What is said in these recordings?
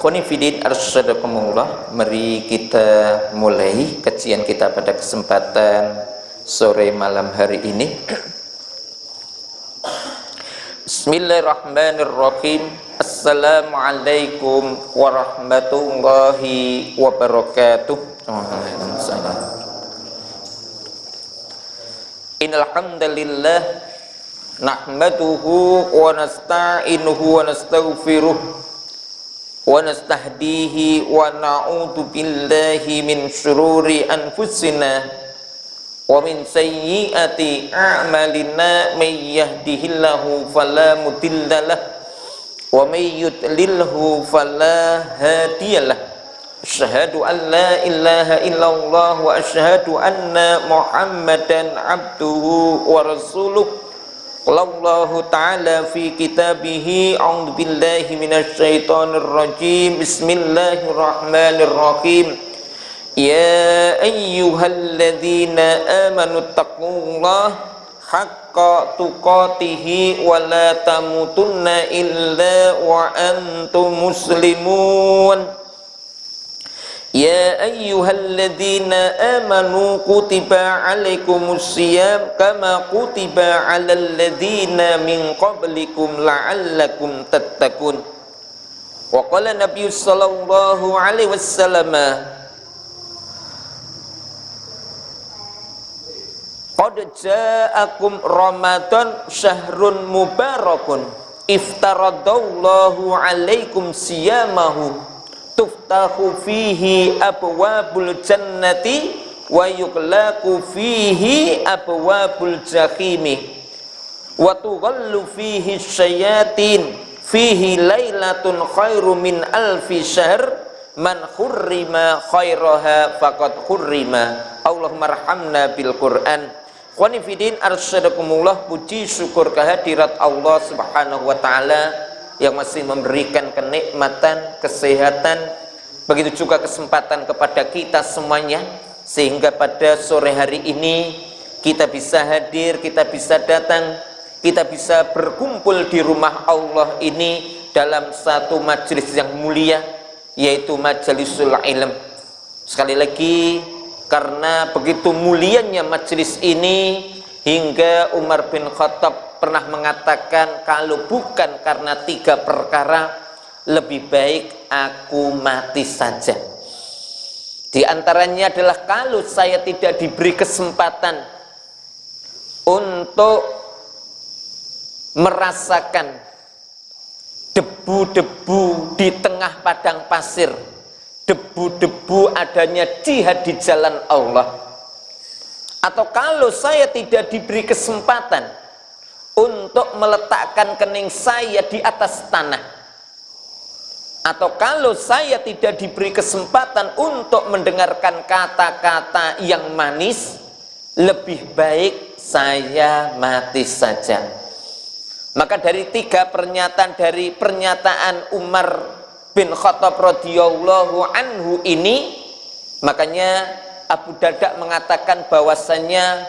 Ikhwani fidin arsyadakumullah, mari kita mulai kajian kita pada kesempatan sore malam hari ini. Bismillahirrahmanirrahim. Assalamualaikum warahmatullahi wabarakatuh. Waalaikumsalam. Innal hamdalillah nahmaduhu wa nasta'inuhu wa nastaghfiruh wa nastahdihi wa na'udzu billahi min syururi anfusina wa min sayyiati a'malina may yahdihillahu fala mudhillalah wa may yudlilhu fala hadiyalah. Asyhadu an la ilaha illallah wa asyhadu anna Muhammadan abduhu wa rasuluh. Allahu ta'ala fi kitabihi a'udzu billahi minasyaitonir rajim. Bismillahirrahmanirrahim. Ya ayyuhalladzina amanu taqullaha haqqa tuqatih wa la tamutunna illa wa antum muslimun. Ya ayyuhalladzina amanu kutiba alaikumusiyam kama kutiba alal ladzina min qablikum la'allakum tattaqun. Wa qala Nabi sallallahu alaihi wasallam, qad ja'akum Ramadan syahrun mubarakun iftaradallahu alaikum siyamahu tuftahu fihi abwabul jannati wa yuqlaqu fihi abwabul jahimi wa tughallu fihi syayatin fihi lailatun khairu min alfi syahr man khurrima khairaha faqad khurrima. Allahumma arhamna bil Qur'an. Ikhwani fidin arsyadakumullah, puji syukur kehadirat Allah subhanahu wa ta'ala yang masih memberikan kenikmatan, kesehatan, begitu juga kesempatan kepada kita semuanya, sehingga pada sore hari ini kita bisa hadir, kita bisa datang, kita bisa berkumpul di rumah Allah ini dalam satu majelis yang mulia, yaitu majelisul ilm. Sekali lagi, karena begitu mulianya majelis ini, hingga Umar bin Khattab pernah mengatakan, kalau bukan karena 3 perkara, lebih baik aku mati saja. Di antaranya adalah kalau saya tidak diberi kesempatan untuk merasakan debu-debu di tengah padang pasir, debu-debu adanya jihad di jalan Allah, atau kalau saya tidak diberi kesempatan untuk meletakkan kening saya di atas tanah, atau kalau saya tidak diberi kesempatan untuk mendengarkan kata-kata yang manis, lebih baik saya mati saja. Maka dari 3 pernyataan, dari pernyataan Umar bin Khattab radhiyallahu anhu ini, makanya Abu Darda mengatakan bahwasanya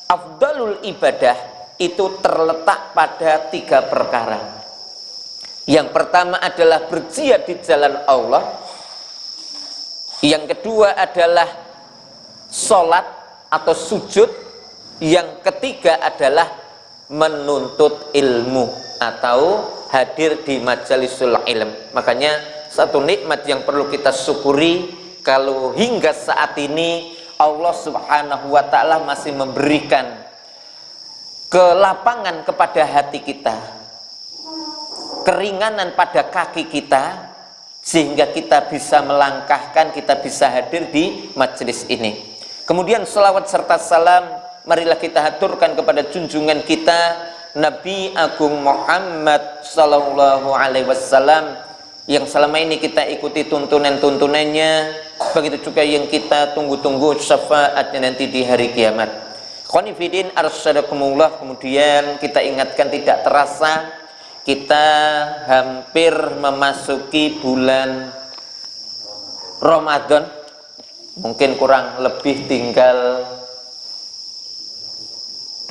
afdalul ibadah itu terletak pada 3 perkara. Yang pertama adalah berjihad di jalan Allah. Yang kedua adalah sholat atau sujud. Yang ketiga adalah menuntut ilmu atau hadir di majelisul ilm. Makanya satu nikmat yang perlu kita syukuri, kalau hingga saat ini Allah subhanahu wa ta'ala masih memberikan kelapangan kepada hati kita, keringanan pada kaki kita, sehingga kita bisa melangkahkan, kita bisa hadir di majelis ini. Kemudian selawat serta salam marilah kita haturkan kepada junjungan kita Nabi Agung Muhammad sallallahu alaihi wasallam, yang selama ini kita ikuti tuntunan-tuntunannya, begitu juga yang kita tunggu-tunggu syafaatnya nanti di hari kiamat. Khonifidin arsyadakumullah. Kemudian kita ingatkan, tidak terasa kita hampir memasuki bulan Ramadan. Mungkin kurang lebih tinggal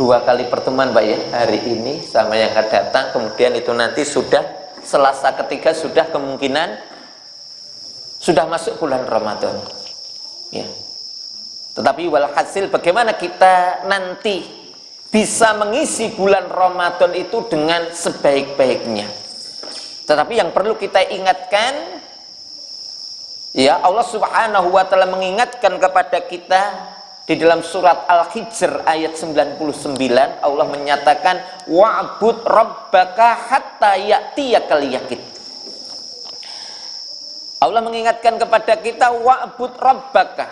2 kali pertemuan Pak ya, hari ini sama yang akan datang. Kemudian itu nanti sudah Selasa ketiga, sudah kemungkinan sudah masuk bulan Ramadan. Ya. Tetapi walhasil bagaimana kita nanti bisa mengisi bulan Ramadan itu dengan sebaik-baiknya. Tetapi yang perlu kita ingatkan, ya, Allah Subhanahu wa taala mengingatkan kepada kita di dalam surat Al-Hijr ayat 99, Allah menyatakan wa'bud rabbaka hatta ya'tiyakal yaqin. Allah mengingatkan kepada kita wa'bud rabbaka,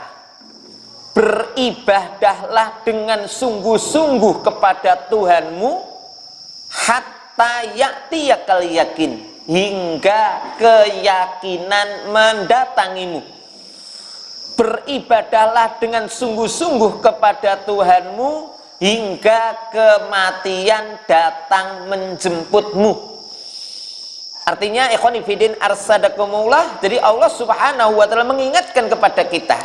beribadahlah dengan sungguh-sungguh kepada Tuhanmu hatta ya'tiyakal yaqin, hingga keyakinan mendatangimu. Beribadahlah dengan sungguh-sungguh kepada Tuhanmu hingga kematian datang menjemputmu. Artinya ikhwani fillah arsadakumullah, jadi Allah Subhanahu wa taala mengingatkan kepada kita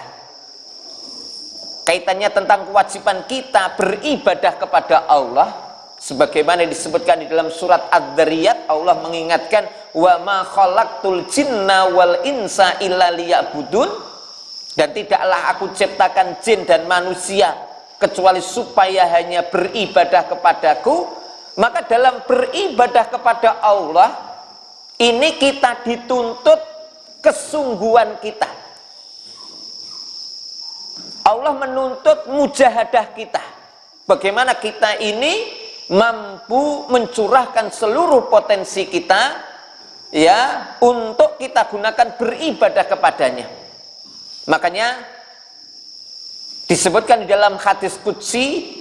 kaitannya tentang kewajiban kita beribadah kepada Allah, sebagaimana disebutkan di dalam surat Ad-Dzariyat. Allah mengingatkan wa ma khalaqtul jinna wal insa illa liya'budun, dan tidaklah aku ciptakan jin dan manusia kecuali supaya hanya beribadah kepadaku. Maka dalam beribadah kepada Allah ini kita dituntut kesungguhan kita. Allah menuntut mujahadah kita, bagaimana kita ini mampu mencurahkan seluruh potensi kita, ya, untuk kita gunakan beribadah kepadanya. Makanya disebutkan di dalam hadis qudsi,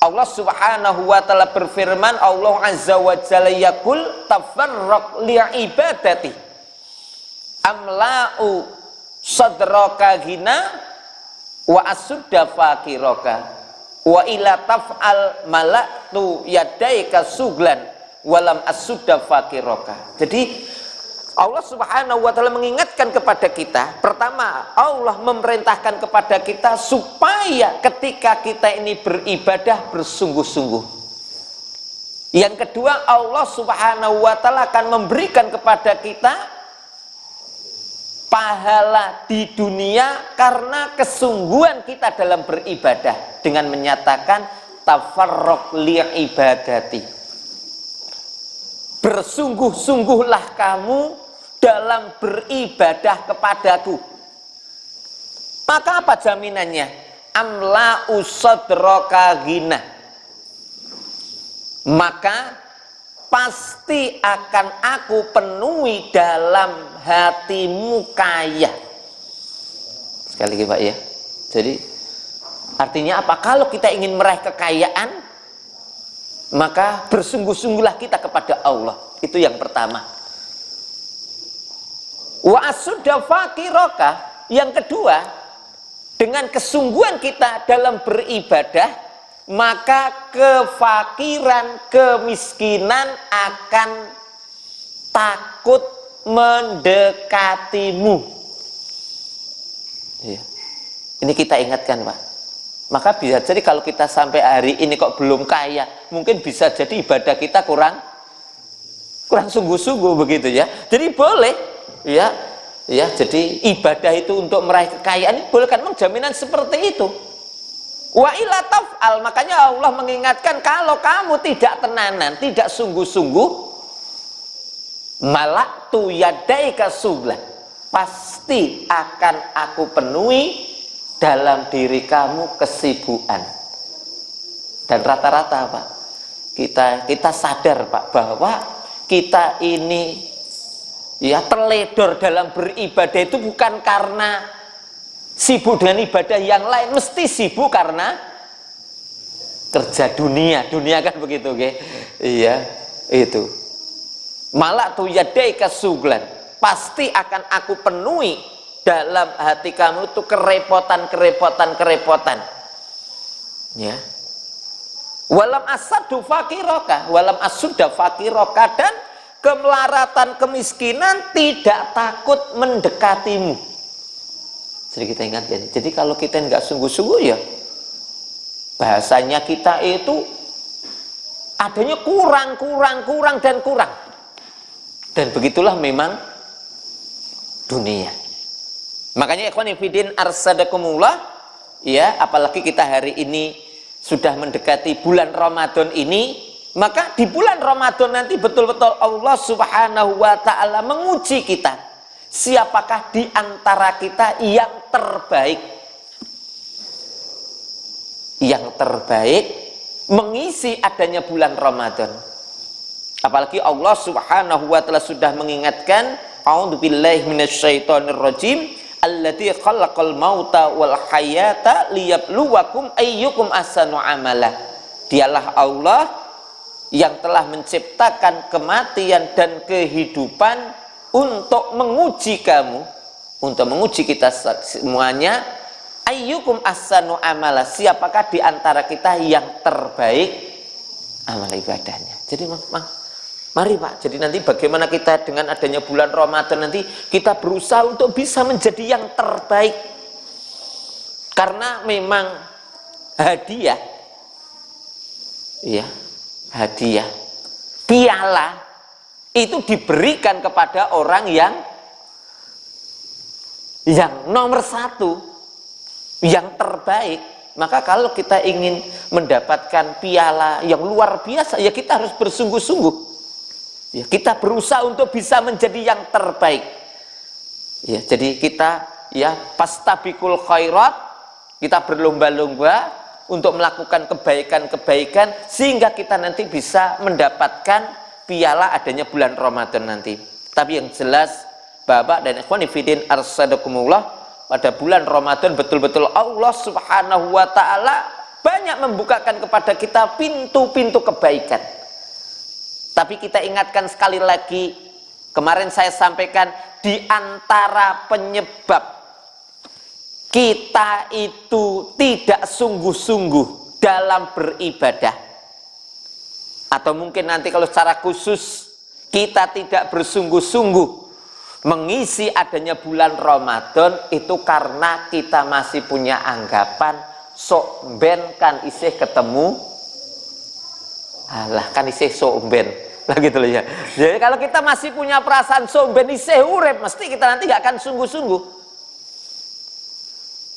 Allah Subhanahu wa taala berfirman, Allah Azza wa Jalla yaqul tafarraq li'ibadati amla'u sadraka ghina wa asudda fakiraka wa ila taf'al malaktu yadaika suglan walam asudda fakiraka. Jadi Allah Subhanahu wa taala mengingatkan kepada kita, pertama Allah memerintahkan kepada kita supaya ketika kita ini beribadah bersungguh-sungguh. Yang kedua, Allah Subhanahu wa taala akan memberikan kepada kita pahala di dunia karena kesungguhan kita dalam beribadah, dengan menyatakan tafarraq li'ibadati, bersungguh-sungguhlah kamu dalam beribadah kepadaku. Maka apa jaminannya? Amla usadroka ghina, maka pasti akan aku penuhi dalam hatimu kaya. Sekali lagi Pak ya. Jadi artinya apa? Kalau kita ingin meraih kekayaan, maka bersungguh-sungguhlah kita kepada Allah. Itu yang pertama. Wa asudda fakiraka, yang kedua, dengan kesungguhan kita dalam beribadah, maka kefakiran, kemiskinan akan takut mendekatimu. Ya. Ini kita ingatkan Pak. Maka bisa jadi kalau kita sampai hari ini kok belum kaya, mungkin bisa jadi ibadah kita kurang sungguh-sungguh begitu ya. Jadi boleh ya, jadi ibadah itu untuk meraih kekayaan, boleh kan, memang jaminan seperti itu. Wa ila taf'al, makanya Allah mengingatkan kalau kamu tidak tenanan, tidak sungguh-sungguh, malaktu yadaika suglan, pasti akan aku penuhi dalam diri kamu kesibukan. Dan rata-rata Pak, kita sadar Pak bahwa kita ini ya teledor dalam beribadah itu bukan karena sibuk dengan ibadah yang lain, mesti sibuk karena kerja dunia kan begitu, okay? Iya, itu. Malaktu yadaika suglan, pasti akan aku penuhi dalam hati kamu itu kerepotan. Ya. Walam asadu fakiraka, dan kemelaratan, kemiskinan tidak takut mendekatimu. Jadi kita ingat ya. Jadi kalau kita nggak sungguh-sungguh ya, bahasanya kita itu adanya kurang. Dan begitulah memang dunia. Makanya ikhwan fillah arsadakumullah, ya, apalagi kita hari ini sudah mendekati bulan Ramadan ini, maka di bulan Ramadan nanti betul-betul Allah Subhanahu wa taala menguji kita. Siapakah di antara kita yang terbaik? Yang terbaik mengisi adanya bulan Ramadan. Apalagi Allah Subhanahu wa taala sudah mengingatkan, a'udzubillahi minasyaitonirrajim, alladzi khalaqal mauta wal hayata liyabluwakum ayyukum ahsanu amala. Dialah Allah yang telah menciptakan kematian dan kehidupan untuk menguji kamu, untuk menguji kita semuanya. Ayyukum ahsanu amala, siapakah di antara kita yang terbaik amal ibadahnya. Jadi mari Pak, jadi nanti bagaimana kita dengan adanya bulan Ramadan nanti kita berusaha untuk bisa menjadi yang terbaik. Karena memang hadiah, ya, hadiah piala itu diberikan kepada orang yang nomor satu, yang terbaik. Maka kalau kita ingin mendapatkan piala yang luar biasa, ya kita harus bersungguh-sungguh, ya, kita berusaha untuk bisa menjadi yang terbaik, ya. Jadi kita, ya, fastabiqul khairat, kita berlomba-lomba untuk melakukan kebaikan-kebaikan sehingga kita nanti bisa mendapatkan piala adanya bulan Ramadan nanti. Tapi yang jelas Bapak dan ikhwan fillah arsadakumullah, pada bulan Ramadan betul-betul Allah Subhanahu wa taala banyak membukakan kepada kita pintu-pintu kebaikan. Tapi kita ingatkan sekali lagi, kemarin saya sampaikan, di antara penyebab kita itu tidak sungguh-sungguh dalam beribadah, atau mungkin nanti kalau secara khusus kita tidak bersungguh-sungguh mengisi adanya bulan Ramadan, itu karena kita masih punya anggapan sok ben kan isih ketemu, alah kan isih sok ben lah gitu loh, ya. Jadi kalau kita masih punya perasaan sok ben isih urip, mesti kita nanti gak akan sungguh-sungguh.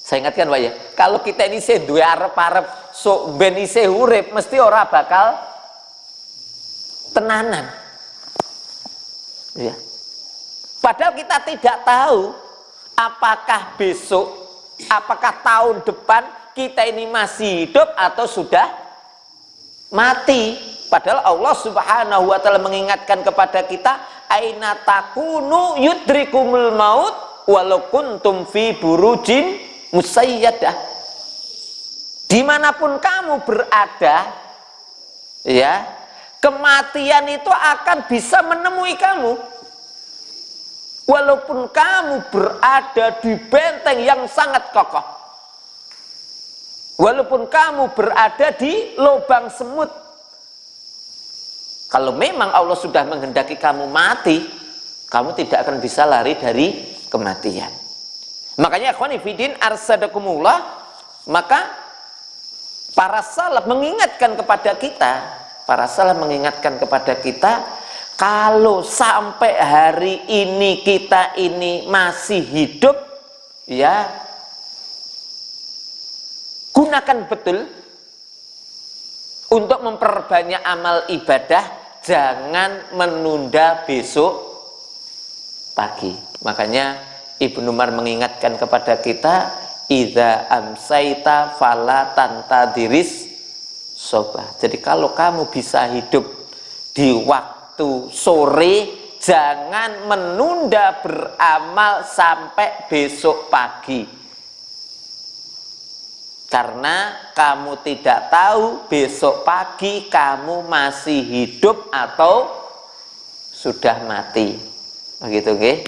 Saya ingatkan Pak, ya, kalau kita ini isih duwe arep-arep sok ben isih urip, mesti ora bakal tenanan, ya. Padahal kita tidak tahu apakah besok, apakah tahun depan kita ini masih hidup atau sudah mati. Padahal Allah Subhanahu wa taala mengingatkan kepada kita, aina takunu yudrikumul maut walau kuntum fi burujin musayyadah. Dimanapun kamu berada, ya, kematian itu akan bisa menemui kamu. Walaupun kamu berada di benteng yang sangat kokoh, walaupun kamu berada di lubang semut, kalau memang Allah sudah menghendaki kamu mati, kamu tidak akan bisa lari dari kematian. Makanya ikhwan fillah arsadakumullah, maka para salaf mengingatkan kepada kita, kalau sampai hari ini kita ini masih hidup, ya, gunakan betul untuk memperbanyak amal ibadah, jangan menunda besok pagi. Makanya Ibnu Umar mengingatkan kepada kita, idza amsaita fala tantadiris sobah. Jadi kalau kamu bisa hidup di waktu sore, jangan menunda beramal sampai besok pagi, karena kamu tidak tahu besok pagi kamu masih hidup atau sudah mati. Begitu, nggih.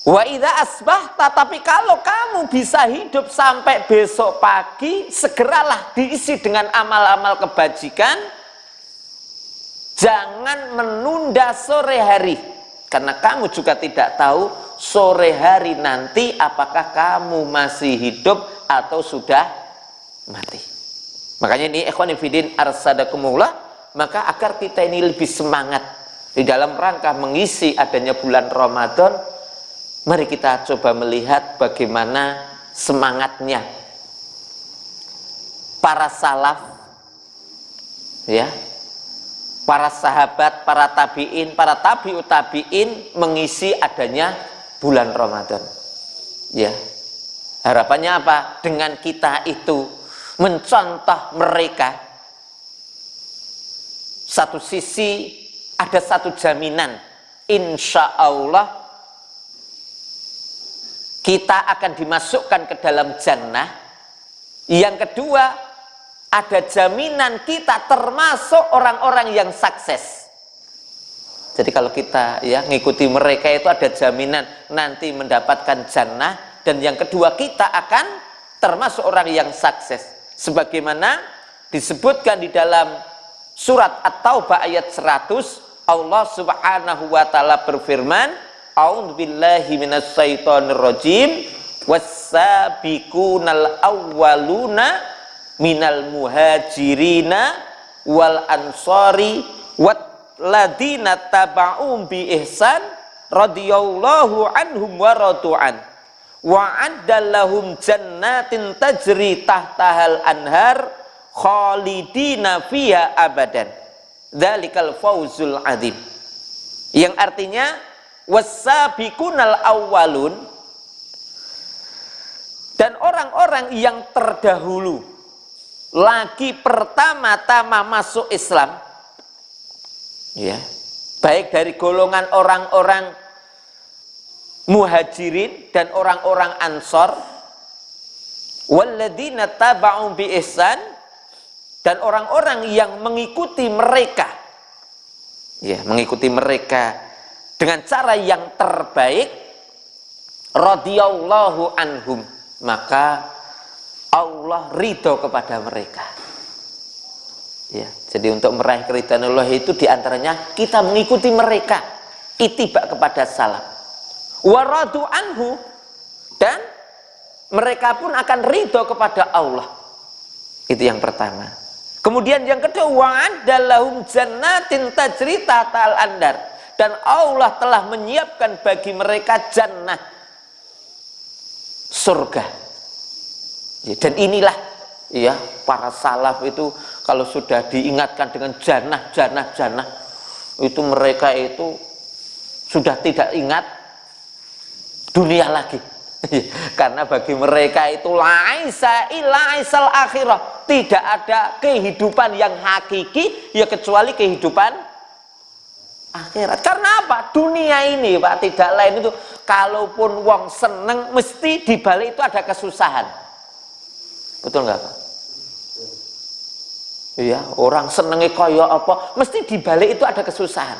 Wa idza asbahta, tapi kalau kamu bisa hidup sampai besok pagi, segeralah diisi dengan amal-amal kebajikan. Jangan menunda sore hari, karena kamu juga tidak tahu sore hari nanti apakah kamu masih hidup atau sudah mati. Makanya ini ikhwan fillah arsadakumullah, maka agar kita ini lebih semangat di dalam rangka mengisi adanya bulan Ramadan, Mari kita coba melihat bagaimana semangatnya para salaf, ya, para sahabat, para tabi'in, para tabi'ut tabi'in mengisi adanya bulan Ramadan. Ya, harapannya apa? Dengan kita itu mencontoh mereka, satu sisi ada satu jaminan, insya Allah kita akan dimasukkan ke dalam jannah. Yang kedua, ada jaminan kita termasuk orang-orang yang sukses. Jadi kalau kita ya ngikuti mereka itu ada jaminan nanti mendapatkan jannah. Dan yang kedua, kita akan termasuk orang yang sukses. Sebagaimana disebutkan di dalam surat At-Taubah ayat 100, Allah Subhanahu wa taala berfirman, A'udzubillahi minasyaitonirrajim, was-sabiqunal awwaluna minal muhajirina wal ansari walladzina taba'um bi ihsan radhiyallahu anhum wa radu'an wa addallahum jannatin tajri tahtahal anhar khalidina fiha abadan dzalikal fawzul adzim, yang artinya was-sabiqunal awwalun, dan orang-orang yang terdahulu lagi pertama-tama masuk Islam, ya, baik dari golongan orang-orang muhajirin dan orang-orang ansor, walladzina taba'u bi ihsan, dan orang-orang yang mengikuti mereka, ya, mengikuti mereka dengan cara yang terbaik, radhiyallahu anhum, maka Allah ridho kepada mereka. Ya, jadi untuk meraih keridhaan Allah itu diantaranya kita mengikuti mereka, ittiba kepada salaf. Wa radu anhu, dan mereka pun akan ridho kepada Allah. Itu yang pertama. Kemudian yang kedua, wa'adallahum jannatin tajri tahtal andar, dan Allah telah menyiapkan bagi mereka jannah, surga. Ya, dan inilah ya para salaf itu kalau sudah diingatkan dengan jannah, itu mereka itu sudah tidak ingat dunia lagi. Karena bagi mereka itu laisa illa isal akhirah, tidak ada kehidupan yang hakiki ya kecuali kehidupan akhirat. Karena apa? Dunia ini Pak, tidak lain itu, kalaupun wong seneng mesti di balik itu ada kesusahan. Betul nggak Pak? Iya, orang senengnya kaya apa, mesti di balik itu ada kesusahan.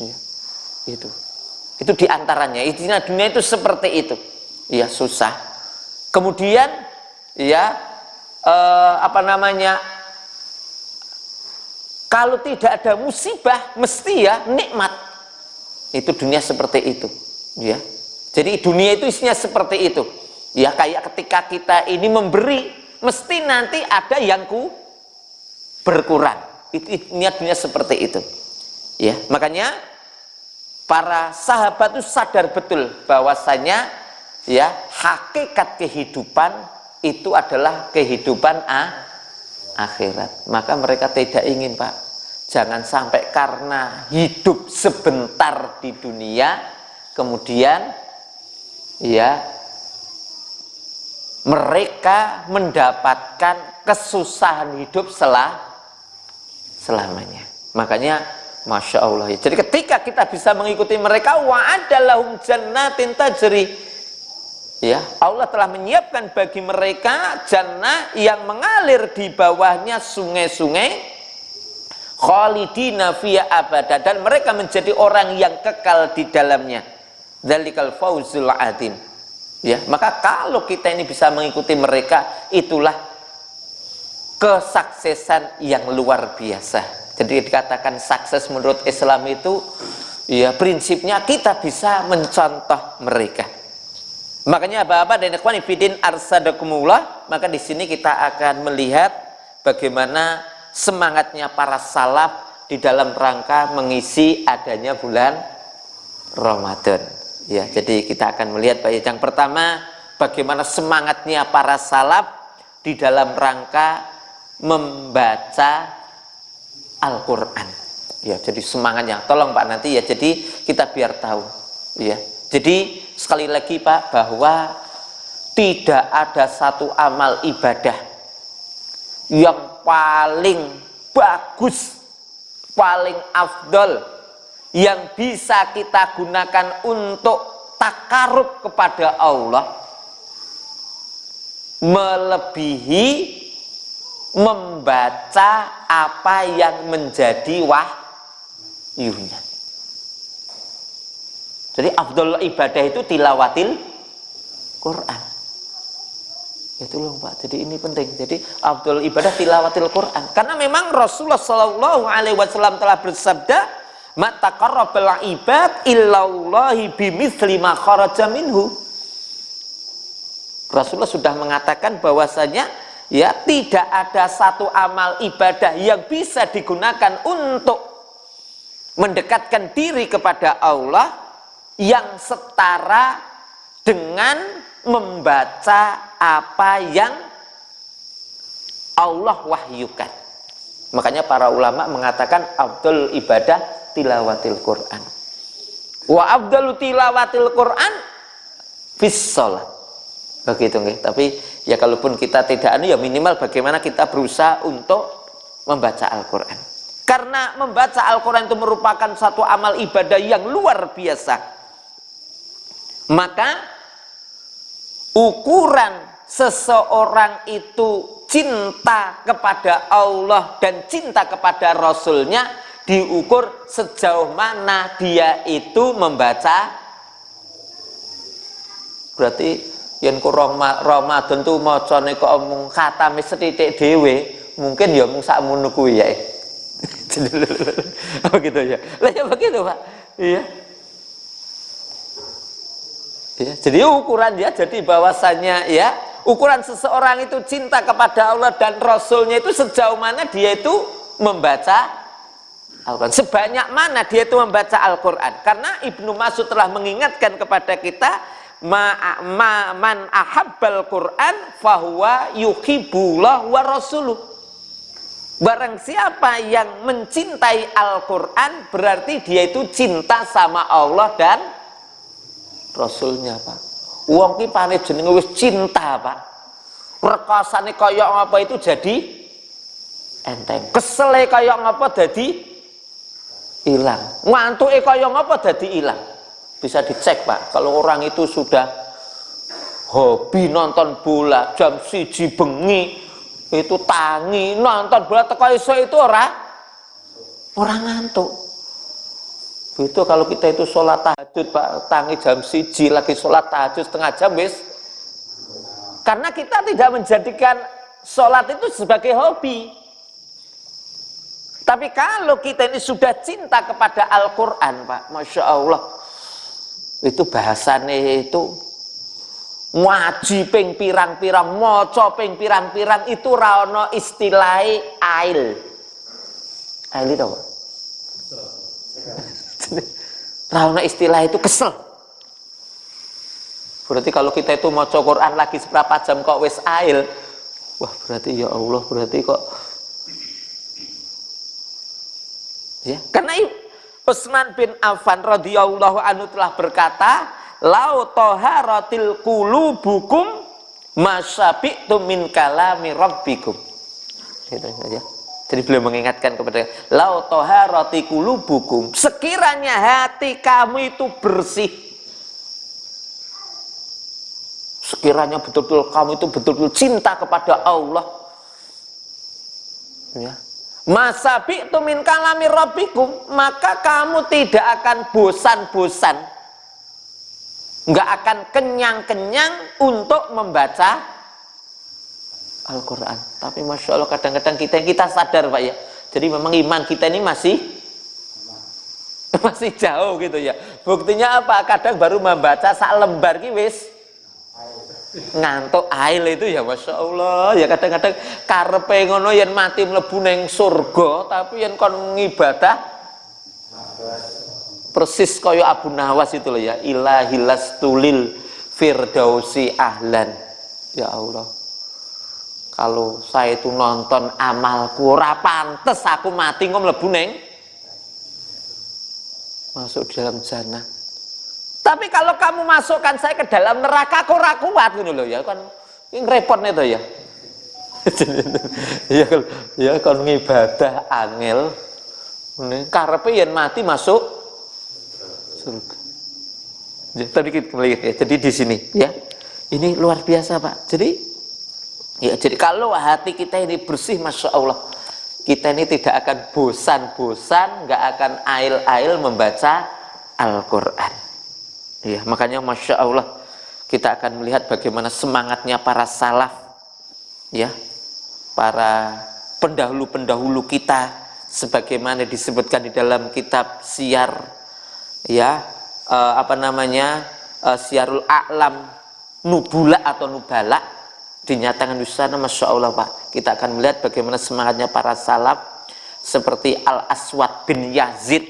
Iya, itu diantaranya. Intinya dunia itu seperti itu. Iya, susah. Kemudian, ya, kalau tidak ada musibah, mesti ya nikmat. Itu dunia seperti itu, ya. Jadi dunia itu isinya seperti itu. Ya, kayak ketika kita ini memberi, mesti nanti ada yang berkurang. Itu dunia seperti itu. Ya, makanya para sahabat itu sadar betul bahwasanya ya hakikat kehidupan itu adalah kehidupan akhirat. Maka mereka tidak ingin Pak, jangan sampai karena hidup sebentar di dunia kemudian ya mereka mendapatkan kesusahan hidup selamanya. Makanya Masya Allah ya. Jadi ketika kita bisa mengikuti mereka, wa'adallahum jannatin tajri, ya, Allah telah menyiapkan bagi mereka jannah yang mengalir di bawahnya sungai-sungai, khalidina fiha abada, dan mereka menjadi orang yang kekal di dalamnya. Dzalikal fawzul adzim. Ya, maka kalau kita ini bisa mengikuti mereka, itulah kesuksesan yang luar biasa. Jadi dikatakan sukses menurut Islam itu ya prinsipnya kita bisa mencontoh mereka. Makanya Bapak dan ikhwan fillah arsadakumullah, maka di sini kita akan melihat bagaimana semangatnya para salaf di dalam rangka mengisi adanya bulan Ramadan. Ya, jadi kita akan melihat Pak. Yang pertama, bagaimana semangatnya para salaf di dalam rangka membaca Al-Quran. Ya, jadi semangatnya. Tolong Pak nanti ya. Jadi kita biar tahu. Ya. Jadi sekali lagi Pak, bahwa tidak ada satu amal ibadah yang paling bagus, paling afdol, yang bisa kita gunakan untuk takarub kepada Allah melebihi membaca apa yang menjadi wahyunya. Jadi afdol ibadah itu tilawatil Quran. Itu loh Pak. Jadi ini penting. Jadi afdol ibadah tilawatil Quran. Karena memang Rasulullah Shallallahu Alaihi Wasallam telah bersabda, "Ma taqarrabal ibad illallahi bimithli ma kharaja minhu." Rasulullah sudah mengatakan bahwasanya ya tidak ada satu amal ibadah yang bisa digunakan untuk mendekatkan diri kepada Allah yang setara dengan membaca apa yang Allah wahyukan. Makanya para ulama mengatakan afdal ibadah tilawatil Quran. Wa afdalu tilawatil Quran fis shalah. Begitu nggih. Tapi ya kalaupun kita tidak ya minimal bagaimana kita berusaha untuk membaca Al-Qur'an. Karena membaca Al-Qur'an itu merupakan satu amal ibadah yang luar biasa. Maka ukuran seseorang itu cinta kepada Allah dan cinta kepada Rasulnya diukur sejauh mana dia itu membaca. Berarti yang kurang Ramadan tuh macane kok omong khatame sethithik dhewe, mungkin ya mung sak ngono kuwi ya. Oh gitu ya. Lah ya begitu, Pak. Iya. Ya, jadi ukuran ya, jadi bahwasannya ya ukuran seseorang itu cinta kepada Allah dan Rasulnya itu sejauh mana dia itu membaca Al-Quran, sebanyak mana dia itu membaca Al-Quran. Karena Ibnu Mas'ud telah mengingatkan kepada kita, man ahabbal Quran fahuwa yuhibbullah wa rasuluh. Barang siapa yang mencintai Al-Quran berarti dia itu cinta sama Allah dan Rasulnya, Pak. Wong ki pane jenenge wis cinta, Pak. Rekasane kaya apa itu jadi enteng. Kesele kaya ngapa dadi hilang. Ngantuke kaya ngapa dadi hilang. Bisa dicek, Pak. Kalau orang itu sudah hobi nonton bola jam 1 bengi itu tangi nonton bola teko iso itu orang ngantuk. Itu kalau kita itu sholat tahajud Pak, tangi jam 1 lagi sholat tahajud setengah jam wis. Karena kita tidak menjadikan sholat itu sebagai hobi. Tapi kalau kita ini sudah cinta kepada Al-Quran Pak, Masya Allah, itu bahasanya itu ngaji ping pirang-pirang, maca ping pirang-pirang, itu ra ono istilah ail. Ail itu apa? Rauna istilah itu kesel. Berarti kalau kita itu mau Quran lagi seberapa jam kok wis ail, wah berarti ya Allah, berarti kok ya. Karena Utsman bin Affan radhiyallahu anhu telah berkata, lau taharatil qulubukum masyabitu min kalami rabbikum. Gitu saja. Jadi beliau mengingatkan kepada lau taharati qulubukum, sekiranya hati kamu itu bersih, sekiranya betul-betul kamu itu betul-betul cinta kepada Allah, ya, masabitu min kalami rabbikum, maka kamu tidak akan bosan-bosan, nggak akan kenyang-kenyang untuk membaca Al-Quran. Tapi Masya Allah kadang-kadang kita sadar Pak ya. Jadi memang iman kita ini masih jauh gitu ya. Buktinya apa? Kadang baru membaca sak lembar ki wis ngantuk ail itu ya Masya Allah. Ya kadang-kadang karepe ngono yen mati mlebu ning surga, tapi yen kon ngibadah persis kaya Abu Nawas itu loh ya, ilahilas tulil firdausi ahlan. Ya Allah, kalau saya itu nonton amalku ora pantes aku mati kok mlebu neng masuk dalam jannah. Tapi kalau kamu masukkan saya ke dalam neraka kok ora kuat gitu loh ya, kan ini repot nih tuh ya. Ya kan ngibadah angel karepe yen mati masuk surga. Tadi kita melihat ya. Jadi di sini ya. Ini luar biasa, Pak. Jadi kalau hati kita ini bersih, Masya Allah, kita ini tidak akan bosan-bosan, nggak akan ail-ail membaca Al-Quran. Ya, makanya Masya Allah kita akan melihat bagaimana semangatnya para salaf, ya, para pendahulu-pendahulu kita, sebagaimana disebutkan di dalam kitab Syiar, ya, Syiarul A'lam Nubula atau Nubala, dinyatakan di sana. Masya Allah, Pak, kita akan melihat bagaimana semangatnya para salaf, seperti Al-Aswad bin Yazid.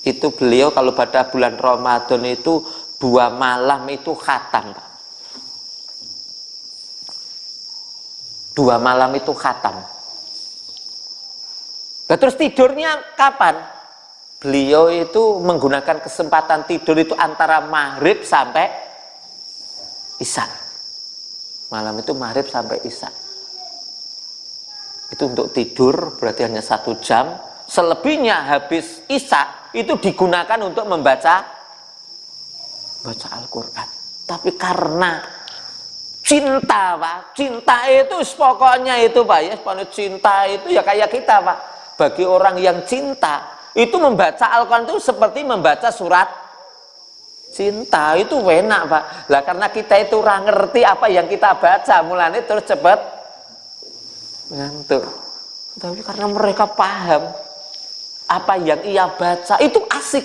Itu beliau kalau pada bulan Ramadan itu 2 malam itu khatam, Pak. 2 malam itu khatam. Nah, terus tidurnya kapan? Beliau itu menggunakan kesempatan tidur itu antara maghrib sampai Isya. Malam itu maghrib sampai Isya. Itu untuk tidur berarti hanya 1 jam. Selebihnya habis Isya itu digunakan untuk membaca Al-Quran. Tapi karena cinta, Pak, cinta itu pokoknya itu, Pak, ya, cinta itu ya kayak kita, Pak. Bagi orang yang cinta itu membaca Al-Quran itu seperti membaca surat cinta, itu enak, Pak. Lah karena kita itu ora ngerti apa yang kita baca, mulane terus cepet ngantuk. Tapi karena mereka paham apa yang ia baca itu asik.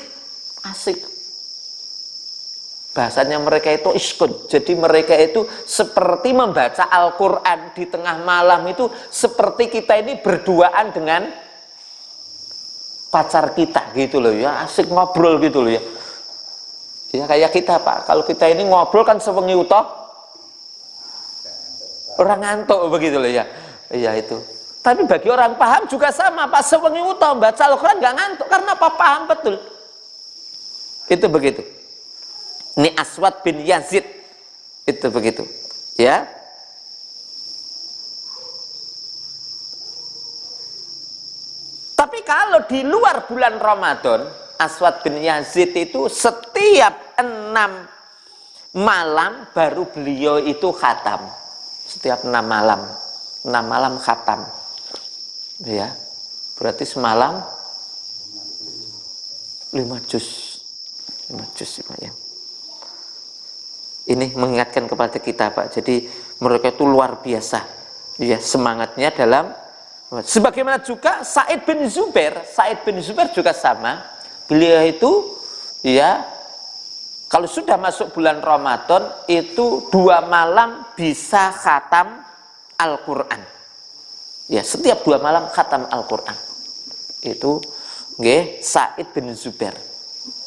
Bahasanya mereka itu iskut. Jadi mereka itu seperti membaca Al-Quran di tengah malam itu seperti kita ini berduaan dengan pacar kita gitu loh ya, asik ngobrol gitu loh ya. Ya kayak kita, Pak, kalau kita ini ngobrol kan sewengi utoh orang ngantuk begitu loh ya. Iya itu. Tapi bagi orang paham juga sama, Pak, sewengi utoh baca Al-Quran nggak ngantuk karena apa? Paham betul. Itu begitu. Ini Aswad bin Yazid itu begitu, ya. Tapi kalau di luar bulan Ramadan, Aswad bin Yazid itu setiap 6 malam baru beliau itu khatam. Setiap 6 malam khatam. Ya. Berarti semalam 5 juz. 5 juz, Pak, ya. Ini mengingatkan kepada kita, Pak. Jadi mereka itu luar biasa. Ya, semangatnya dalam, sebagaimana juga Sa'id bin Zubair juga sama. Beliau itu ya kalau sudah masuk bulan Ramadan itu 2 malam bisa khatam Al-Quran. Ya, setiap 2 malam khatam Al-Quran. Itu nggih Sa'id bin Zubair.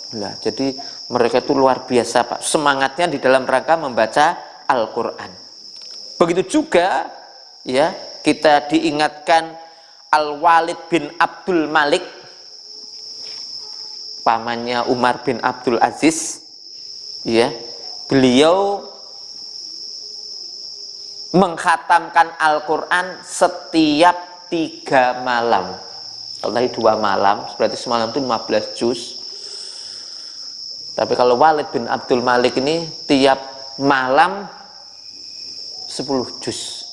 Nah, jadi mereka itu luar biasa, Pak. Semangatnya di dalam rangka membaca Al-Quran. Begitu juga ya, kita diingatkan Al-Walid bin Abdul Malik, pamannya Umar bin Abdul Aziz, ya, beliau mengkhatamkan Al-Quran setiap 3 malam. Kalau tadi 2 malam, berarti semalam itu 15 juz. Tapi kalau Walid bin Abdul Malik ini tiap malam 10 juz.